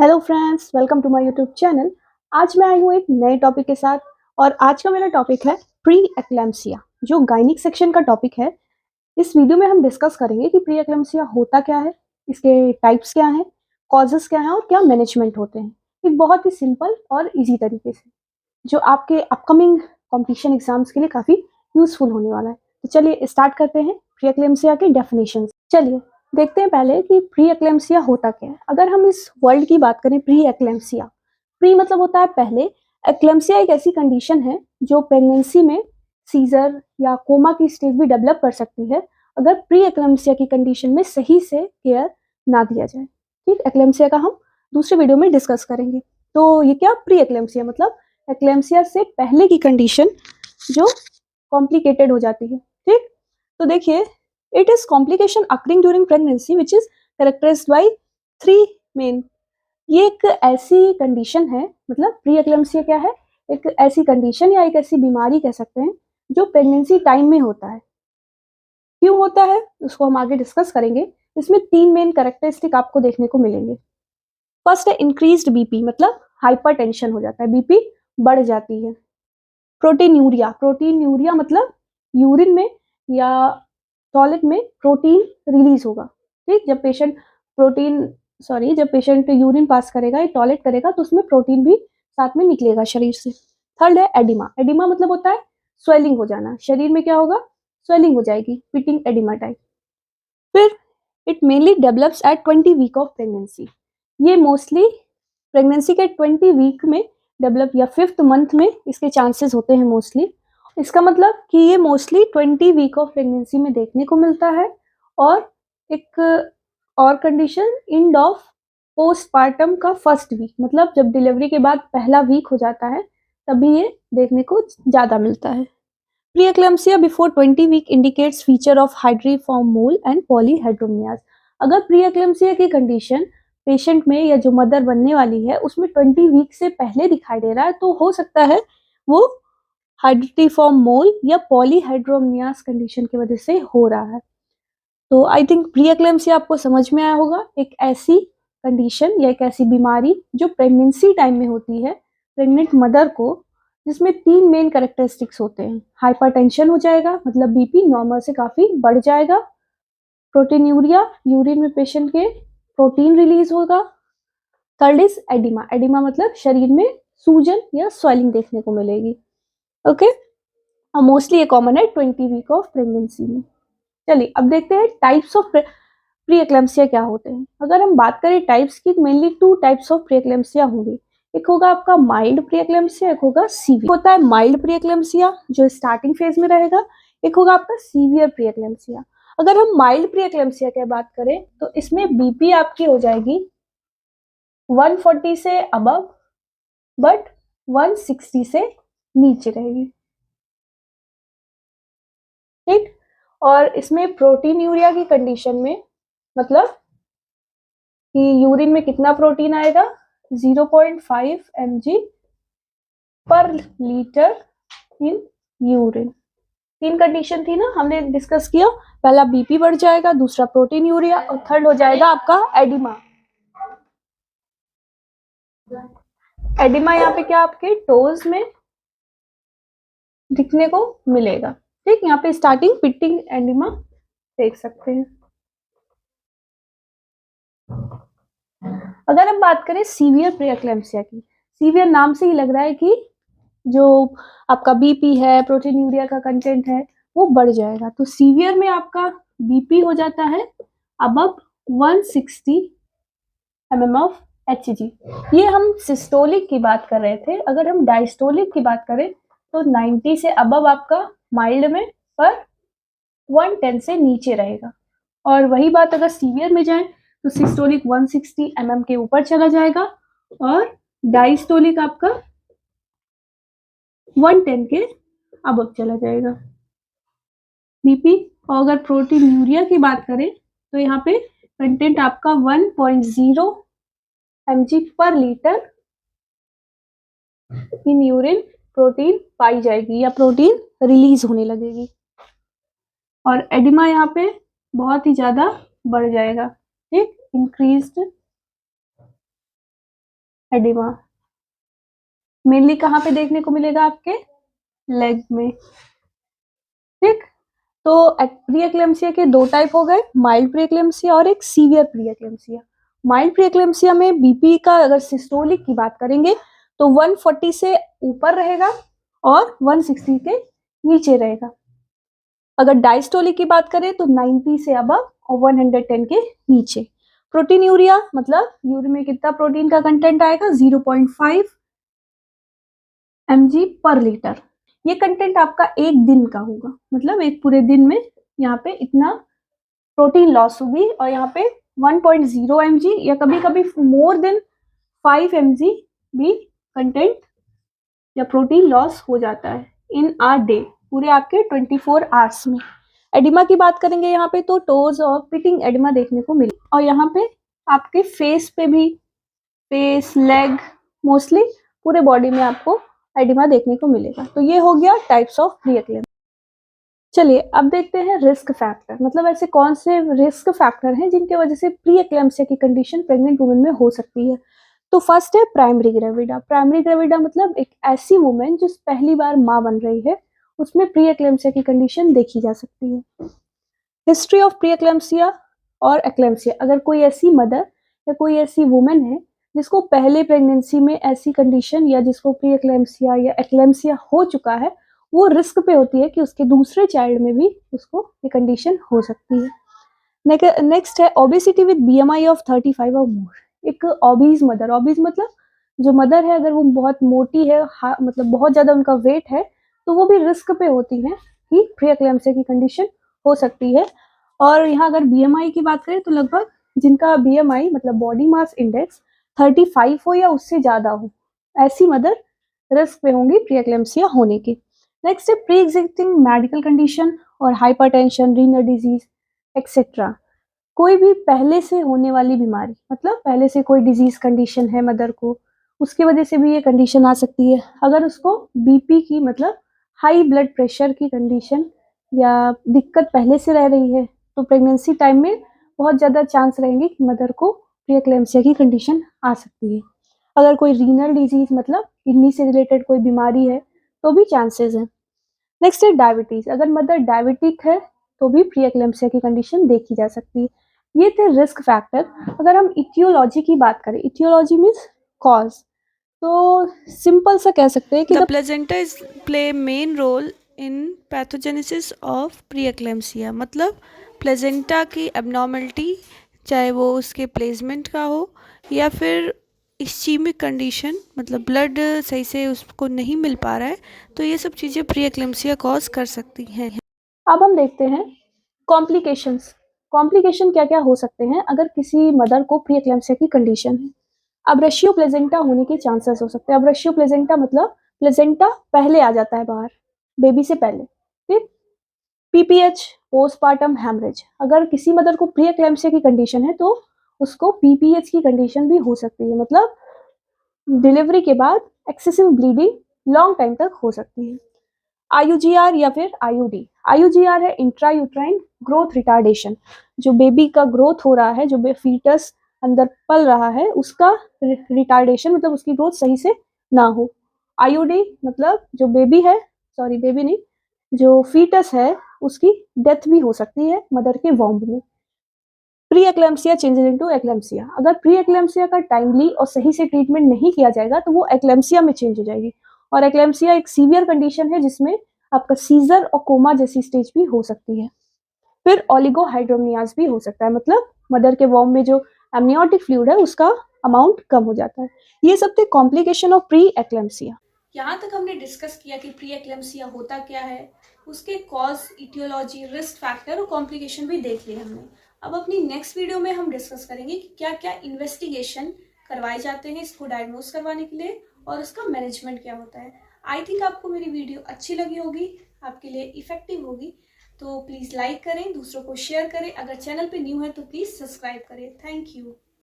Hello friends, welcome to my YouTube channel. आज मैं आई हूँ एक नए टॉपिक के साथ और आज का मेरा टॉपिक है प्री एक्लैम्सिया, जो गायनिक सेक्शन का टॉपिक है। इस वीडियो में हम डिस्कस करेंगे कि प्री एक्लैम्सिया होता क्या है, इसके टाइप्स क्या हैं, कॉजेस क्या हैं और क्या मैनेजमेंट होते हैं। एक बहुत ही सिंपल और इजी तरीके से, जो आपके अपकमिंग कॉम्पिटिशन एग्जाम्स के लिए काफ़ी यूजफुल होने वाला है। तो चलिए स्टार्ट करते हैं प्री एक्लैम्सिया के डेफिनेशन। चलिए देखते हैं पहले कि प्री एक्लैम्सिया होता क्या है। अगर हम इस वर्ड की बात करें, प्री एक्लैम्सिया, प्री मतलब होता है पहले, एक्लैम्सिया एक ऐसी कंडीशन है जो प्रेगनेंसी में सीजर या कोमा की स्टेज भी डेवलप कर सकती है अगर प्री एक्लैम्सिया की कंडीशन में सही से केयर ना दिया जाए। ठीक, एक्लैम्सिया का हम दूसरे वीडियो में डिस्कस करेंगे। तो ये क्या प्री एक्लैम्सिया मतलब एक्लैम्सिया से पहले की कंडीशन जो कॉम्प्लिकेटेड हो जाती है। ठीक, तो देखिए, it is complication occurring during pregnancy which is characterized by three main. ये एक ऐसी कंडीशन है, मतलब प्री एक्लैम्सिया क्या है, एक ऐसी कंडीशन या एक ऐसी बीमारी कह सकते हैं जो प्रेगनेंसी टाइम में होता है। क्यों होता है उसको हम आगे डिस्कस करेंगे। इसमें तीन मेन कैरेक्टरिस्टिक आपको देखने को मिलेंगे। फर्स्ट है इंक्रीज्ड बीपी, मतलब हाइपरटेंशन हो जाता है, बीपी बढ़ जाती है। प्रोटीनयूरिया, प्रोटीनयूरिया मतलब यूरिन में या टॉयलेट में प्रोटीन रिलीज होगा। ठीक, जब पेशेंट यूरिन पास करेगा या टॉयलेट करेगा तो उसमें प्रोटीन भी साथ में निकलेगा शरीर से। थर्ड है एडिमा, एडिमा मतलब होता है स्वेलिंग हो जाना, शरीर में क्या होगा, स्वेलिंग हो जाएगी, पिटिंग एडिमा टाइप। फिर it mainly develops at 20 week of pregnancy, ये मोस्टली प्रेगनेंसी के 20 वीक में डेवलप या 5th मंथ में इसके चांसेस होते हैं मोस्टली। इसका मतलब कि ये मोस्टली 20 वीक ऑफ प्रेगनेंसी में देखने को मिलता है। और एक और कंडीशन, एंड ऑफ पोस्टपार्टम का फर्स्ट वीक, मतलब जब डिलीवरी के बाद पहला वीक हो जाता है तभी ये देखने को ज़्यादा मिलता है। Preeclampsia before 20 week indicates feature of hydriform mole and polyhydramnios। अगर प्रीएक्लेम्सिया की कंडीशन पेशेंट में या जो मदर बनने वाली है उसमें 20 वीक से पहले दिखाई दे रहा है तो हो सकता है वो हाइड्रिफॉर्म मोल या पॉलीहाइड्रोमनियास कंडीशन की वजह से हो रहा है। तो आई थिंक प्रीएक्लेम्सिया आपको समझ में आया होगा, एक ऐसी कंडीशन या एक ऐसी बीमारी जो प्रेगनेंसी टाइम में होती है प्रेग्नेंट मदर को, जिसमें तीन मेन कैरेक्टरिस्टिक्स होते हैं। हाइपरटेंशन हो जाएगा, मतलब बीपी नॉर्मल से काफ़ी बढ़ जाएगा। प्रोटीनयूरिया, यूरिन में पेशेंट के प्रोटीन रिलीज होगा। थर्ड इज एडिमा, एडिमा मतलब शरीर में सूजन या स्वेलिंग देखने को मिलेगी। ओके, मोस्टली ये कॉमन है 20 वीक ऑफ प्रेगनेंसी में। चलिए अब देखते हैं टाइप्स ऑफ प्री एक्लैम्सिया क्या होते हैं। अगर हम बात करें टाइप्स की, मेनली 2 टाइप्स ऑफ प्री एक्लैम्सिया होंगे। एक होगा आपका माइल्ड प्री एक्लैम्सिया, एक होगा सीवियर। होता है माइल्ड प्री एक्लैम्सिया जो स्टार्टिंग फेज में रहेगा, एक होगा आपका सीवियर प्री एक्लैम्सिया। अगर हम माइल्ड प्री एक्लैम्सिया की बात करें तो इसमें बीपी आपकी हो जाएगी 140 से अबव, बट 160 से नीचे रहेगी। ठीक, और इसमें प्रोटीन यूरिया की कंडीशन में, मतलब कि यूरिन में कितना प्रोटीन आएगा, 0.5 mg पर लीटर इन यूरिन। तीन कंडीशन थी ना, हमने डिस्कस किया। पहला बीपी बढ़ जाएगा, दूसरा प्रोटीन यूरिया और थर्ड हो जाएगा आपका एडिमा। एडिमा यहाँ पे क्या आपके टोज में दिखने को मिलेगा। ठीक, यहाँ पे स्टार्टिंग पिटिंग एडिमा देख सकते हैं। अगर हम बात करें सीवियर प्रीएक्लेम्सिया की, सीवियर नाम से ही लग रहा है कि जो आपका बीपी है, प्रोटीन यूरिया का कंटेंट है वो बढ़ जाएगा। तो सीवियर में आपका बीपी हो जाता है अबव 160 mm ऑफ Hg। ये हम सिस्टोलिक की बात कर रहे थे। अगर हम डायस्टोलिक की बात करें तो 90 से अबव आपका माइल्ड में, पर 110 से नीचे रहेगा। और वही बात अगर सीवियर में जाए तो सिस्टोलिक 160 mm के ऊपर चला जाएगा और डायस्टोलिक आपका 110 के अबव चला जाएगा बीपी। और अगर प्रोटीन यूरिया की बात करें तो यहाँ पे कंटेंट आपका 1.0 mg पर लीटर इन यूरिन प्रोटीन पाई जाएगी या प्रोटीन रिलीज होने लगेगी। और एडिमा यहाँ पे बहुत ही ज्यादा बढ़ जाएगा। ठीक, इंक्रीज्ड एडिमा मेनली कहाँ पे देखने को मिलेगा? आपके लेग में। ठीक, तो प्री एक्लेम्सिया के दो टाइप हो गए, माइल्ड प्री एक्लेम्सिया और एक severe pre eclampsia. Mild pre eclampsia में बीपी का अगर सिस्टोलिक की बात करेंगे तो 140 से ऊपर रहेगा और 160 के नीचे रहेगा। अगर डायस्टोलिक की बात करें तो 90 से अबव और 110 के नीचे। प्रोटीन यूरिया मतलब यूरिया में कितना प्रोटीन का कंटेंट आएगा? 0.5 mg पर लीटर। ये कंटेंट आपका एक दिन का होगा, मतलब एक पूरे दिन में यहाँ पे इतना प्रोटीन लॉस होगी और यहाँ पे 1.0 mg या कभी कभी मोर देन 5 mg भी कंटेंट या प्रोटीन लॉस हो जाता है इन आर डे, पूरे आपके 24 आवर्स में। एडिमा की बात करेंगे यहाँ पे तो टोज और पिटिंग एडिमा देखने को मिले, और यहाँ पे आपके फेस पे भी, फेस लेग मोस्टली पूरे बॉडी में आपको एडिमा देखने को मिलेगा। तो ये हो गया टाइप्स ऑफ प्री एक्लेम्सिया। चलिए अब देखते हैं रिस्क फैक्टर, मतलब ऐसे कौन से रिस्क फैक्टर हैं जिनके वजह से प्री एक्लेम्सिया की कंडीशन प्रेग्नेंट वुमेन में हो सकती है। तो फर्स्ट है प्राइमरी ग्रेविडा। प्राइमरी ग्रेविडा मतलब एक ऐसी वुमेन जो पहली बार माँ बन रही है, उसमें प्री एक्लेम्सिया की कंडीशन देखी जा सकती है। हिस्ट्री ऑफ प्री एक्लेम्सिया और एक्लेम्सिया, अगर कोई ऐसी मदर या कोई ऐसी वुमेन है जिसको पहले प्रेगनेंसी में ऐसी कंडीशन या जिसको प्री एक्लेम्सिया या एक्लेम्सिया हो चुका है, वो रिस्क पे होती है कि उसके दूसरे चाइल्ड में भी उसको ये कंडीशन हो सकती है। नेक्स्ट है ओबेसिटी विद बीएमआई ऑफ 35 और मोर। एक ओबीज मदर, ओबीज मतलब जो मदर है अगर वो बहुत मोटी है, मतलब बहुत ज्यादा उनका वेट है, तो वो भी रिस्क पे होती है कि प्री एक्लेम्सिया की कंडीशन हो सकती है। और यहाँ अगर बीएमआई की बात करें तो लगभग जिनका बीएमआई मतलब बॉडी मास इंडेक्स 35 हो या उससे ज्यादा हो, ऐसी मदर रिस्क पे होंगी प्री एक्लेम्सिया होने की। नेक्स्ट है प्री एग्जिस्टिंग मेडिकल कंडीशन और हाइपरटेंशन, रीनल डिजीज एक्सेट्रा। कोई भी पहले से होने वाली बीमारी, मतलब पहले से कोई डिजीज कंडीशन है मदर को, उसकी वजह से भी ये कंडीशन आ सकती है। अगर उसको बीपी की मतलब हाई ब्लड प्रेशर की कंडीशन या दिक्कत पहले से रह रही है तो प्रेगनेंसी टाइम में बहुत ज़्यादा चांस रहेंगे कि मदर को प्री एक्लेम्सिया की कंडीशन आ सकती है। अगर कोई रीनल डिजीज मतलब किडनी से रिलेटेड कोई बीमारी है तो भी चांसेस हैं। नेक्स्ट है डायबिटीज। अगर मदर डायबिटिक है तो भी प्री एक्लेम्सिया की कंडीशन देखी जा सकती है। ये थे रिस्क फैक्टर। अगर हम इटियोलॉजी की बात करें, इटियोलॉजी मीन्स कॉज, तो सिंपल सा कह सकते हैं कि The placenta is play main role in pathogenesis of preeclampsia। मतलब प्लेजेंटा की एबनॉर्मलिटी, चाहे वो उसके प्लेसमेंट का हो या फिर इस्चीमिक कंडीशन, मतलब ब्लड सही से उसको नहीं मिल पा रहा है, तो ये सब चीज़ें प्रीएक्लेम्सिया कॉज कर सकती हैं। अब हम देखते हैं कॉम्प्लिकेशंस। कॉम्प्लिकेशन क्या क्या हो सकते हैं अगर किसी मदर को प्री एक्लेम्सिया की कंडीशन है। अब्रेशियो प्लेजेंटा होने के चांसेस हो सकते हैं। अब्रेशियो प्लेजेंटा मतलब प्लेजेंटा पहले आ जाता है बाहर बेबी से पहले। ठीक, पीपीएच पोस्टपार्टम हैमरेज। अगर किसी मदर को प्री एक्लेम्सिया की कंडीशन है तो उसको पीपीएच की कंडीशन भी हो सकती है, मतलब डिलीवरी के बाद एक्सेसिव ब्लीडिंग लॉन्ग टाइम तक हो सकती है। आईयूजीआर या फिर आईयूडी। आईयूजीआर है इंट्रा यूट्राइन ग्रोथ रिटार्डेशन। जो बेबी का ग्रोथ हो रहा है, जो फीटस अंदर पल रहा है, उसका रिटार्डेशन मतलब उसकी ग्रोथ सही से ना हो। आईयूडी मतलब जो बेबी है, सॉरी बेबी नहीं, जो फीटस है उसकी डेथ भी हो सकती है मदर के वॉम्ब में। Pre eclampsia changes into eclampsia. अगर प्री एक्लेम्सिया का टाइमली और सही से ट्रीटमेंट नहीं किया जाएगा तो वो एक्लेम्सिया में चेंज हो जाएगी। और एक्लेम्सिया एक सीवियर कंडीशन है जिसमें आपका सीजर और कोमा जैसी स्टेज भी हो सकती है। फिर ओलिगोहाइड्रोमनियाज भी हो सकता है, मतलब मदर के वॉर्म में जो एमनियोटिक फ्लूइड है उसका अमाउंट कम हो जाता है। ये सब थे कॉम्प्लिकेशन ऑफ प्री एक्लेम्सिया। यहाँ तक हमने डिस्कस किया कि प्री एक्लेम्सिया होता क्या है, उसके कॉज, इटियोलॉजी, रिस्क फैक्टर और कॉम्प्लिकेशन भी देख लिए हमने। अब अपनी नेक्स्ट वीडियो में हम डिस्कस करेंगे कि क्या क्या इन्वेस्टिगेशन करवाए जाते हैं इसको डायग्नोज करवाने के लिए और उसका मैनेजमेंट क्या होता है। आई थिंक आपको मेरी वीडियो अच्छी लगी होगी, आपके लिए इफेक्टिव होगी, तो प्लीज़ लाइक करें, दूसरों को शेयर करें। अगर चैनल पे न्यू है तो प्लीज़ सब्सक्राइब करें। Thank you.